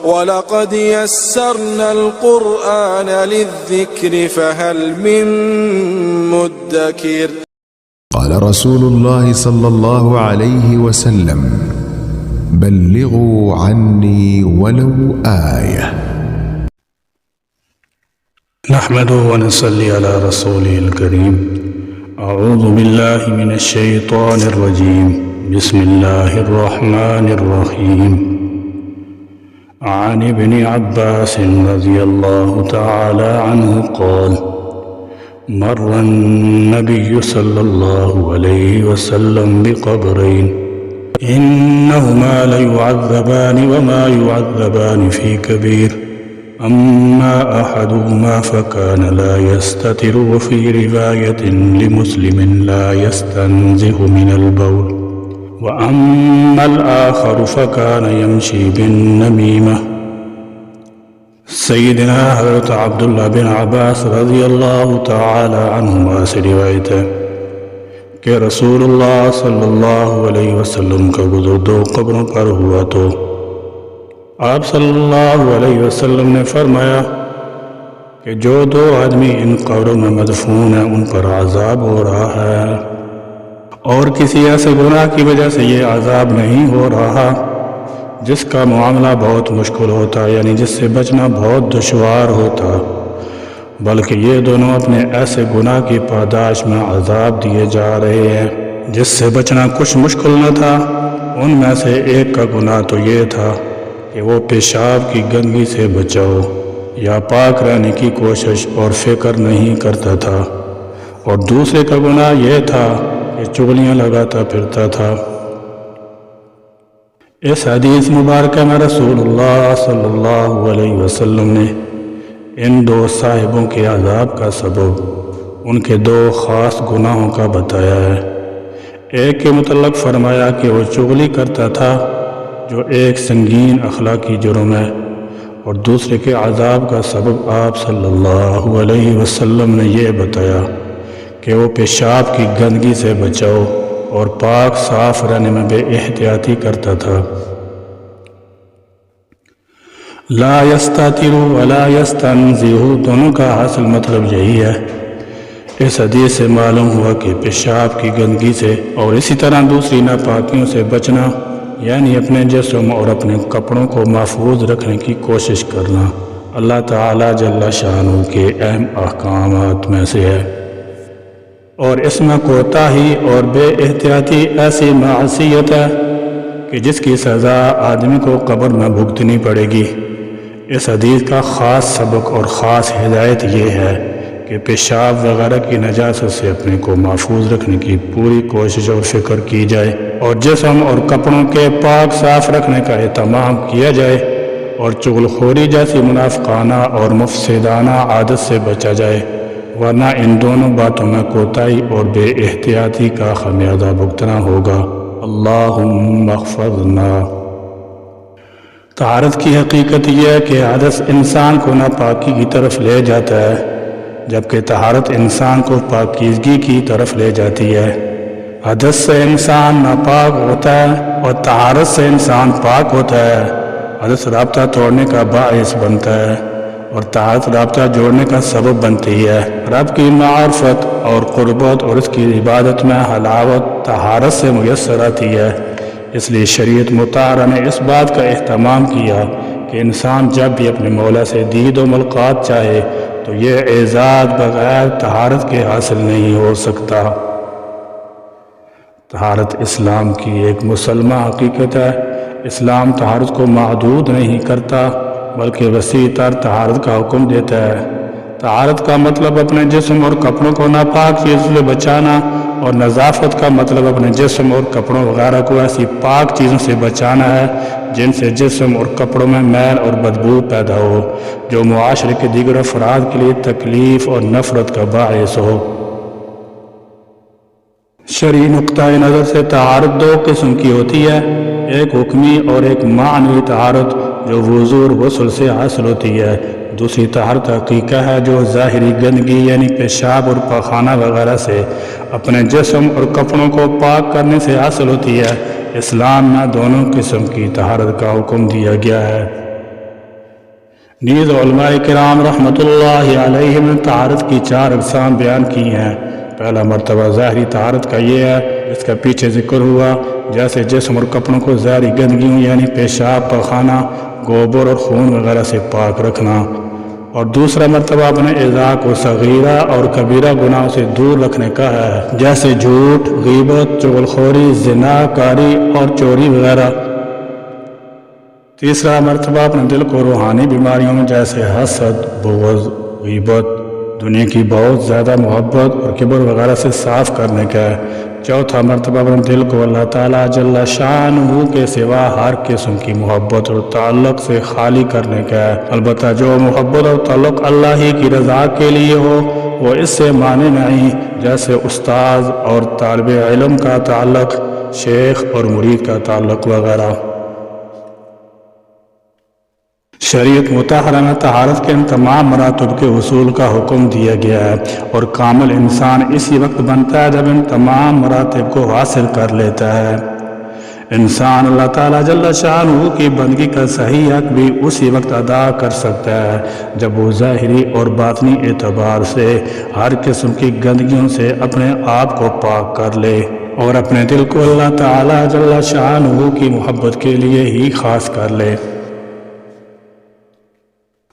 وَلَقَدْ يَسَّرْنَا الْقُرْآنَ لِلذِّكْرِ فَهَلْ مِن مُّدَّكِرٍ. قال رسول الله صلى الله عليه وسلم: بلغوا عني ولو آية. نحمده ونصلي على رسوله الكريم. أعوذ بالله من الشيطان الرجيم. بسم الله الرحمن الرحيم. عن ابن عباس رضي الله تعالى عنه قال: مر النبي صلى الله عليه وسلم بقبرين إنهما ليعذبان وما يعذبان في كبير، أما أحدهما فكان لا يستتر، وفي رواية لمسلم لا يستنزه من البول، وأما الآخر فكان يمشي بالنميمة. سیدنا حضرت عبداللہ بن عباس رضی اللہ تعالی عنہما سے روایت ہے کہ رسول اللہ صلی اللہ علیہ وسلم کا گزر دو قبروں پر ہوا تو آپ صلی اللہ علیہ وسلم نے فرمایا کہ جو دو آدمی ان قبروں میں مدفون ہیں ان پر عذاب ہو رہا ہے، اور کسی ایسے گناہ کی وجہ سے یہ عذاب نہیں ہو رہا جس کا معاملہ بہت مشکل ہوتا، یعنی جس سے بچنا بہت دشوار ہوتا، بلکہ یہ دونوں اپنے ایسے گناہ کی پاداش میں عذاب دیے جا رہے ہیں جس سے بچنا کچھ مشکل نہ تھا۔ ان میں سے ایک کا گناہ تو یہ تھا کہ وہ پیشاب کی گندگی سے بچاؤ یا پاک رہنے کی کوشش اور فکر نہیں کرتا تھا، اور دوسرے کا گناہ یہ تھا کہ چغلیاں لگاتا پھرتا تھا۔ اس حدیث مبارکہ میں رسول اللہ صلی اللہ علیہ وسلم نے ان دو صاحبوں کے عذاب کا سبب ان کے دو خاص گناہوں کا بتایا ہے۔ ایک کے متعلق فرمایا کہ وہ چغلی کرتا تھا، جو ایک سنگین اخلاقی جرم ہے، اور دوسرے کے عذاب کا سبب آپ صلی اللہ علیہ وسلم نے یہ بتایا کہ وہ پیشاب کی گندگی سے بچاؤ اور پاک صاف رہنے میں بے احتیاطی کرتا تھا۔ لا یستتر ولا یستنزہ، دونوں کا حاصل مطلب یہی ہے۔ اس حدیث سے معلوم ہوا کہ پیشاب کی گندگی سے اور اسی طرح دوسری ناپاکیوں سے بچنا، یعنی اپنے جسم اور اپنے کپڑوں کو محفوظ رکھنے کی کوشش کرنا، اللہ تعالی جل شانہ کے اہم احکامات میں سے ہے، اور اس میں کوتاہی اور بے احتیاطی ایسی معصیت ہے کہ جس کی سزا آدمی کو قبر میں بھگتنی پڑے گی۔ اس حدیث کا خاص سبق اور خاص ہدایت یہ ہے کہ پیشاب وغیرہ کی نجاست سے اپنے کو محفوظ رکھنے کی پوری کوشش اور فکر کی جائے، اور جسم اور کپڑوں کے پاک صاف رکھنے کا اہتمام کیا جائے، اور چغلخوری جیسی منافقانہ اور مفسدانہ عادت سے بچا جائے، ورنہ ان دونوں باتوں میں کوتاہی اور بے احتیاطی کا خمیازہ بھگتنا ہوگا۔ اللہم احفظنا۔ طہارت کی حقیقت یہ ہے کہ حدث انسان کو ناپاکی کی طرف لے جاتا ہے، جبکہ طہارت انسان کو پاکیزگی کی طرف لے جاتی ہے۔ حدث سے انسان ناپاک ہوتا ہے اور طہارت سے انسان پاک ہوتا ہے۔ حدث رابطہ توڑنے کا باعث بنتا ہے اور طہارت رابطہ جوڑنے کا سبب بنتی ہے۔ رب کی معرفت اور قربت اور اس کی عبادت میں حلاوت طہارت سے میسر آتی ہے۔ اس لیے شریعت مطہرہ نے اس بات کا اہتمام کیا کہ انسان جب بھی اپنے مولا سے دید و ملاقات چاہے تو یہ اعزاز بغیر طہارت کے حاصل نہیں ہو سکتا۔ طہارت اسلام کی ایک مسلمہ حقیقت ہے۔ اسلام طہارت کو محدود نہیں کرتا بلکہ وسیع تر طہارت کا حکم دیتا ہے۔ طہارت کا مطلب اپنے جسم اور کپڑوں کو ناپاک چیزوں سے بچانا، اور نظافت کا مطلب اپنے جسم اور کپڑوں وغیرہ کو ایسی پاک چیزوں سے بچانا ہے جن سے جسم اور کپڑوں میں میل اور بدبو پیدا ہو، جو معاشرے کے دیگر افراد کے لیے تکلیف اور نفرت کا باعث ہو۔ شرعی نقطۂ نظر سے طہارت دو قسم کی ہوتی ہے، ایک حکمی اور ایک معنوی طہارت جو وضو اور غسل سے حاصل ہوتی ہے۔ دوسری طہارت حقیقہ ہے جو ظاہری گندگی یعنی پیشاب اور پاخانہ وغیرہ سے اپنے جسم اور کپڑوں کو پاک کرنے سے حاصل ہوتی ہے۔ اسلام میں دونوں قسم کی طہارت کا حکم دیا گیا ہے۔ نیز علماء کرام رحمۃ اللہ علیہم نے طہارت کی 4 اقسام بیان کی ہیں۔ پہلا مرتبہ ظاہری طہارت کا یہ ہے جس کا پیچھے ذکر ہوا، جیسے جسم اور کپڑوں کو ظاہری گندگیوں یعنی پیشاب، پخانہ، گوبر اور خون وغیرہ سے پاک رکھنا، اور دوسرا مرتبہ اپنے اعضاء کو صغیرہ اور کبیرہ گناہوں سے دور رکھنے کا ہے، جیسے جھوٹ، غیبت، چغلخوری، زنا کاری اور چوری وغیرہ۔ تیسرا مرتبہ اپنے دل کو روحانی بیماریوں میں جیسے حسد، بغض، غیبت، دنیا کی بہت زیادہ محبت اور کبر وغیرہ سے صاف کرنے کا ہے۔ چوتھا مرتبہ اپنے دل کو اللہ تعالیٰ جل شانہ کے سوا ہر قسم کی محبت اور تعلق سے خالی کرنے کا ہے، البتہ جو محبت اور تعلق اللہ ہی کی رضا کے لیے ہو وہ اس سے مانے نہیں، جیسے استاذ اور طالب علم کا تعلق، شیخ اور مرید کا تعلق وغیرہ۔ شریعت مطہرہ میں طہارت کے ان تمام مراتب کے حصول کا حکم دیا گیا ہے، اور کامل انسان اسی وقت بنتا ہے جب ان تمام مراتب کو حاصل کر لیتا ہے۔ انسان اللہ تعالیٰ جل شانہ کی بندگی کا صحیح حق بھی اسی وقت ادا کر سکتا ہے جب وہ ظاہری اور باطنی اعتبار سے ہر قسم کی گندگیوں سے اپنے آپ کو پاک کر لے اور اپنے دل کو اللہ تعالیٰ جل شانہ کی محبت کے لیے ہی خاص کر لے۔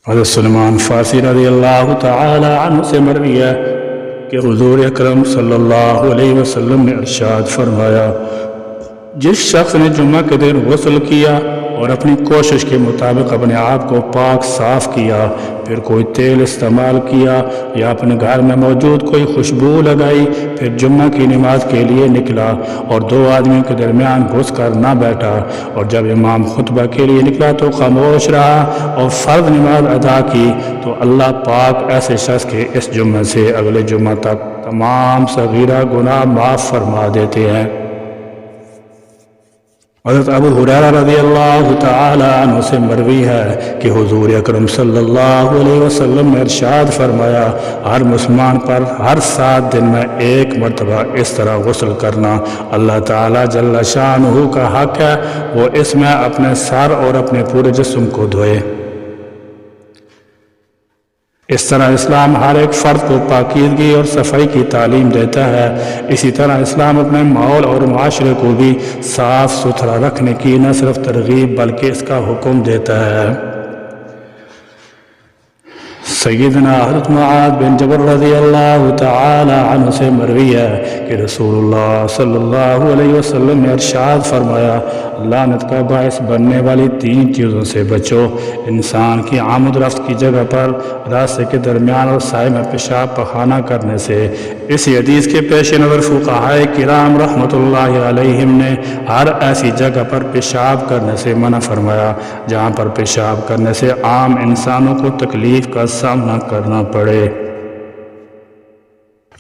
حضرت سلمان فارسی رضی اللہ تعالی عنہ سے مروی ہے کہ حضور اکرم صلی اللہ علیہ وسلم نے ارشاد فرمایا، جس شخص نے جمعہ کے دن غسل کیا اور اپنی کوشش کے مطابق اپنے آپ کو پاک صاف کیا، پھر کوئی تیل استعمال کیا یا اپنے گھر میں موجود کوئی خوشبو لگائی، پھر جمعہ کی نماز کے لیے نکلا اور 2 آدمیوں کے درمیان گھس کر نہ بیٹھا، اور جب امام خطبہ کے لیے نکلا تو خاموش رہا اور فرض نماز ادا کی، تو اللہ پاک ایسے شخص کے اس جمعہ سے اگلے جمعہ تک تمام صغیرہ گناہ معاف فرما دیتے ہیں۔ حضرت ابو ہریرہ رضی اللہ تعالی عنہ سے مروی ہے کہ حضور اکرم صلی اللہ علیہ وسلم نے ارشاد فرمایا، ہر مسلمان پر ہر 7 دن میں 1 مرتبہ اس طرح غسل کرنا اللہ تعالیٰ جل شانہ کا حق ہے، وہ اس میں اپنے سر اور اپنے پورے جسم کو دھوئے۔ اس طرح اسلام ہر ایک فرد کو پاکیزگی اور صفائی کی تعلیم دیتا ہے۔ اسی طرح اسلام اپنے ماحول اور معاشرے کو بھی صاف ستھرا رکھنے کی نہ صرف ترغیب بلکہ اس کا حکم دیتا ہے۔ سیدنا حضرت معاذ بن جبل رضی اللہ تعالی عنہ سے مروی ہے کہ رسول اللہ صلی اللہ علیہ وسلم نے ارشاد فرمایا، لعنت کا باعث بننے والی 3 چیزوں سے بچو، انسان کی آمد رفت کی جگہ پر، راستے کے درمیان اور سائے میں پیشاب پخانہ کرنے سے۔ اس حدیث کے پیش نظر فقہائے کرام رحمۃ اللہ علیہم نے ہر ایسی جگہ پر پیشاب کرنے سے منع فرمایا جہاں پر پیشاب کرنے سے عام انسانوں کو تکلیف کا سامنا کرنا پڑے۔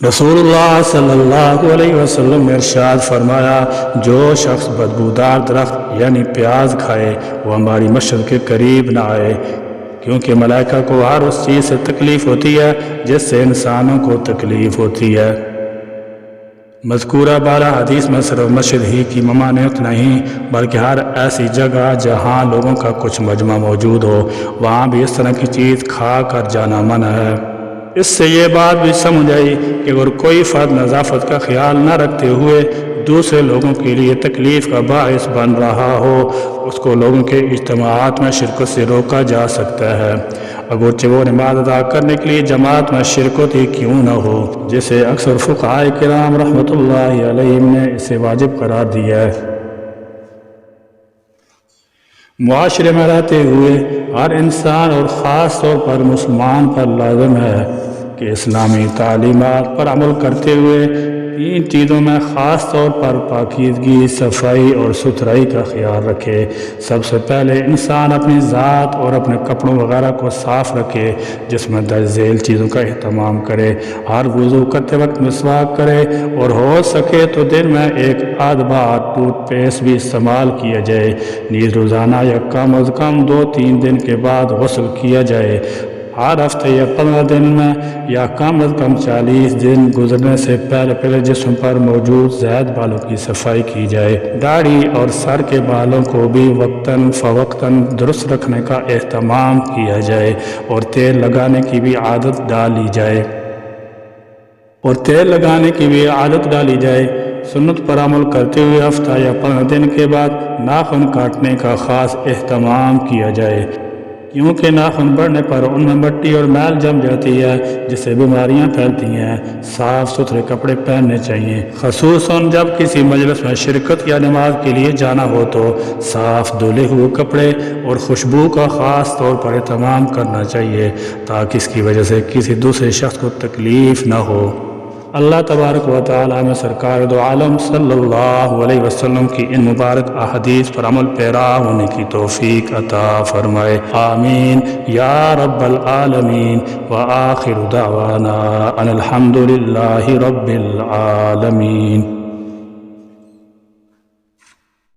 رسول اللہ صلی اللہ علیہ وسلم نے ارشاد فرمایا، جو شخص بدبودار درخت یعنی پیاز کھائے وہ ہماری مسجد کے قریب نہ آئے، کیونکہ ملائکہ کو ہر اس چیز سے تکلیف ہوتی ہے جس سے انسانوں کو تکلیف ہوتی ہے۔ مذکورہ بالا حدیث میں صرف مسجد ہی کی ممانعت نہیں بلکہ ہر ایسی جگہ جہاں لوگوں کا کچھ مجمع موجود ہو وہاں بھی اس طرح کی چیز کھا کر جانا منع ہے۔ اس سے یہ بات بھی سمجھ آئی کہ اگر کوئی فرد نظافت کا خیال نہ رکھتے ہوئے دوسرے لوگوں کے لیے تکلیف کا باعث بن رہا ہو، اس کو لوگوں کے اجتماعات میں شرکت سے روکا جا سکتا ہے، اگرچہ وہ نماز ادا کرنے کے لیے جماعت میں شرکت ہی کیوں نہ ہو، جسے اکثر فقہائے کرام رحمۃ اللہ علیہم نے اسے واجب قرار دیا ہے۔ معاشرے میں رہتے ہوئے ہر انسان اور خاص طور پر مسلمان پر لازم ہے کہ اسلامی تعلیمات پر عمل کرتے ہوئے 3 چیزوں میں خاص طور پر پاکیزگی، صفائی اور ستھرائی کا خیال رکھے۔ سب سے پہلے انسان اپنی ذات اور اپنے کپڑوں وغیرہ کو صاف رکھے، جس میں درج ذیل چیزوں کا اہتمام کرے۔ ہر وضو کرتے وقت مسواک کرے اور ہو سکے تو دن میں 1 آدھ بار ٹوتھ پیسٹ بھی استعمال کیا جائے۔ نیز روزانہ یا کم از کم 2-3 دن کے بعد غسل کیا جائے۔ ہر ہفتے یا 15 دن میں یا کم از کم 40 دن گزرنے سے پہلے پہلے جسم پر موجود زائد بالوں کی صفائی کی جائے۔ داڑھی اور سر کے بالوں کو بھی وقتاً فوقتاً درست رکھنے کا اہتمام کیا جائے اور تیل لگانے کی بھی عادت ڈالی جائے۔ سنت پر عمل کرتے ہوئے ہفتہ یا 15 دن کے بعد ناخن کاٹنے کا خاص اہتمام کیا جائے، کیونکہ ناخن بڑھنے پر ان میں مٹی اور میل جم جاتی ہے جس سے بیماریاں پھیلتی ہیں۔ صاف ستھرے کپڑے پہننے چاہیے، خصوصاً جب کسی مجلس میں شرکت یا نماز کے لیے جانا ہو تو صاف دھلے ہوئے کپڑے اور خوشبو کا خاص طور پر اہتمام کرنا چاہیے تاکہ اس کی وجہ سے کسی دوسرے شخص کو تکلیف نہ ہو۔ اللہ تبارک و تعالی میں سرکار دو عالم صلی اللہ علیہ وسلم کی ان مبارک احادیث پر عمل پیرا ہونے کی توفیق عطا فرمائے، آمین یا رب العالمین۔ وآخر دعوانا ان الحمد للہ رب العالمین۔